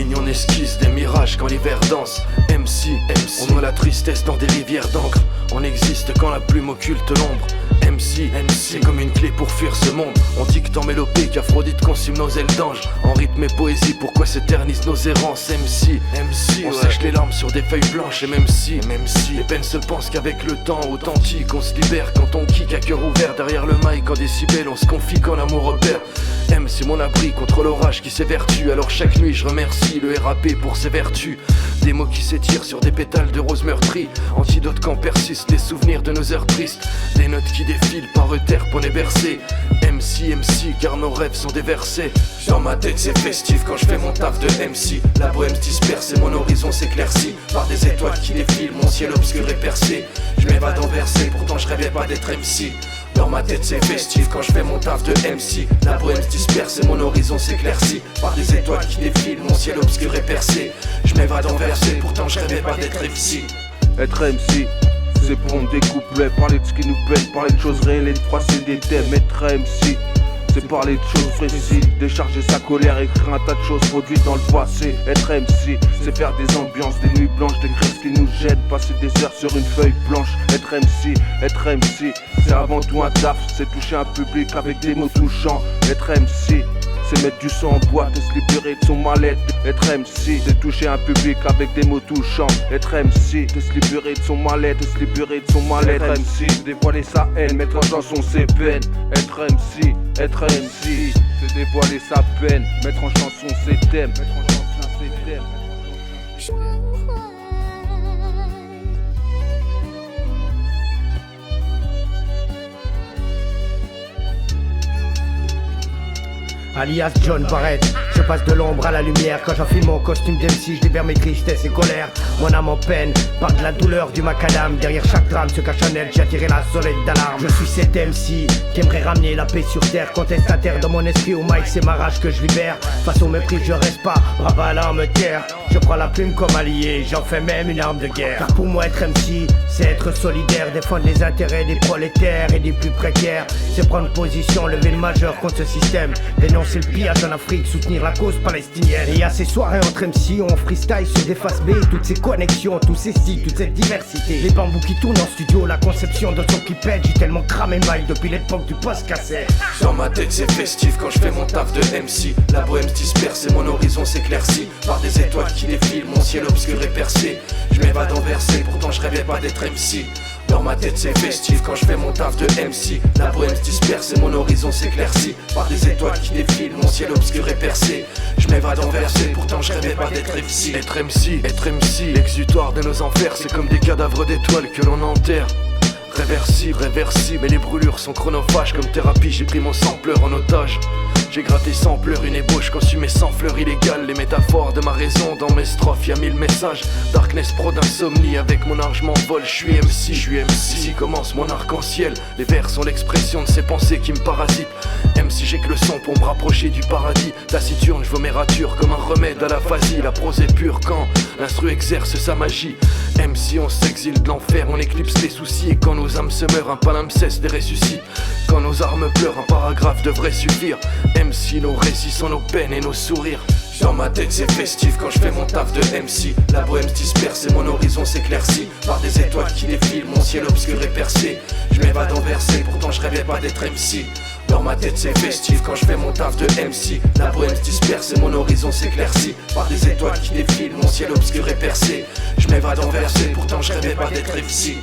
lignes on esquisse des mirages quand l'hiver danse. MC, on noie la tristesse dans des rivières d'encre. On existe quand la plume occulte l'ombre. MC, c'est comme une clé pour fuir ce monde. On dicte en mélopée qu'Aphrodite consume nos ailes d'ange. En rythme et poésie, pourquoi s'éternisent nos errances? MC, on sèche les larmes sur des feuilles blanches. Et même si les peines se pensent qu'avec le temps authentique on se libère quand on kick à cœur ouvert derrière le mic en décibels. On se confie quand l'amour repère. M c'est mon abri contre l'orage qui s'évertue. Alors chaque nuit je remercie le RAP pour ses vertus. Des mots qui s'étirent sur des pétales de rose meurtries. Antidote quand persistent les souvenirs de nos heures tristes. Des notes qui défilent par terre pour les bercer. MC, car nos rêves sont déversés. Dans ma tête c'est festif quand je fais mon taf de MC. La bohème se disperse et mon horizon s'éclaircit par des étoiles qui défilent, mon ciel obscur est percé. Je m'évade en versé, pourtant je rêvais pas d'être MC. Dans ma tête c'est festif quand je fais mon taf de MC. La bohème se disperse et mon horizon s'éclaircit par des étoiles qui défilent, mon ciel obscur est percé. Je m'évade en versé, pourtant je rêvais pas d'être MC. Être MC, c'est prendre des couplets, parler de ce qui nous plaît, parler de choses réelles et de froisser des thèmes. Être MC, c'est parler de choses précises, décharger sa colère, écrire un tas de choses produites dans le passé. Être MC, c'est faire des ambiances, des nuits blanches, d'écrire ce qui nous gêne, passer des heures sur une feuille blanche. Être MC, c'est avant tout un taf, c'est toucher un public avec des mots touchants. Être MC, c'est mettre du sang en boîte et se libérer de son mal-être. Être MC, c'est toucher un public avec des mots touchants. Être MC, c'est se libérer de son mal-être, se libérer de son mal-être. Être MC, dévoiler sa haine, mettre en chanson ses peines. Être MC, c'est dévoiler sa peine, mettre en chanson ses thèmes. Alias John Barrett, je passe de l'ombre à la lumière. Quand j'enfile mon costume d'MC, je libère mes tristesses et colères. Mon âme en peine, par de la douleur du macadam. Derrière chaque drame se cache un aile, j'ai attiré la sonnette d'alarme. Je suis cet MC qui aimerait ramener la paix sur terre. Contestataire dans mon esprit au mic, c'est ma rage que je libère. Face au mépris, je reste pas, brave à l'arme terre. Je prends la plume comme allié, j'en fais même une arme de guerre. Car pour moi être MC, c'est être solidaire. Défendre les intérêts des prolétaires et des plus précaires. C'est prendre position, lever le majeur contre ce système. Dénoncer le pillage en Afrique, soutenir la cause palestinienne. Et à ces soirées entre MC, on freestyle sur des faces B. Toutes ces connexions, tous ces styles, toute cette diversité. Les bambous qui tournent en studio, la conception de son qui pète. J'ai tellement cramé le mic depuis l'époque du post-cassette. Dans ma tête c'est festif quand je fais mon taf de MC. La bohème se disperse et mon horizon s'éclaircit par des étoiles qui défilent, mon ciel obscur est percé. Je m'évade en versé, pourtant je rêvais pas d'être MC. Dans ma tête c'est festif quand je fais mon taf de MC. La bohème se disperse et mon horizon s'éclaircit par des étoiles qui défilent, mon ciel obscur est percé. Je m'évade en versé, pourtant je rêvais pas d'être MC. Être MC, l'exutoire de nos enfers. C'est comme des cadavres d'étoiles que l'on enterre. Réversible, mais les brûlures sont chronophages. Comme thérapie, j'ai pris mon sampleur en otage. J'ai gratté sans pleurs une ébauche, consumé sans fleurs illégales. Les métaphores de ma raison, dans mes strophes y'a 1000 messages. Darkness pro d'insomnie, avec mon âge m'envole. Je suis MC, ici commence mon arc-en-ciel. Les vers sont l'expression de ces pensées qui me parasitent. MC j'ai que le son pour me rapprocher du paradis. Taciturne, je veux mes ratures comme un remède à l'aphasie. La prose est pure quand l'instru exerce sa magie. MC on s'exile de l'enfer, on éclipse les soucis. Et quand nos âmes se meurent, un palimpseste les ressuscite. Quand nos armes pleurent, un paragraphe devrait suffire. MC, nos récits sont nos peines et nos sourires. Dans ma tête c'est festif quand je fais mon taf de MC. La bohème se disperse et mon horizon s'éclaircit par des étoiles qui défilent, mon ciel obscur est percé. Je m'évade en versé, pourtant je rêvais pas d'être MC. Dans ma tête c'est festif quand je fais mon taf de MC. La bohème se disperse et mon horizon s'éclaircit par des étoiles qui défilent, mon ciel obscur est percé. Je m'évade en versé, pourtant je rêvais pas d'être MC.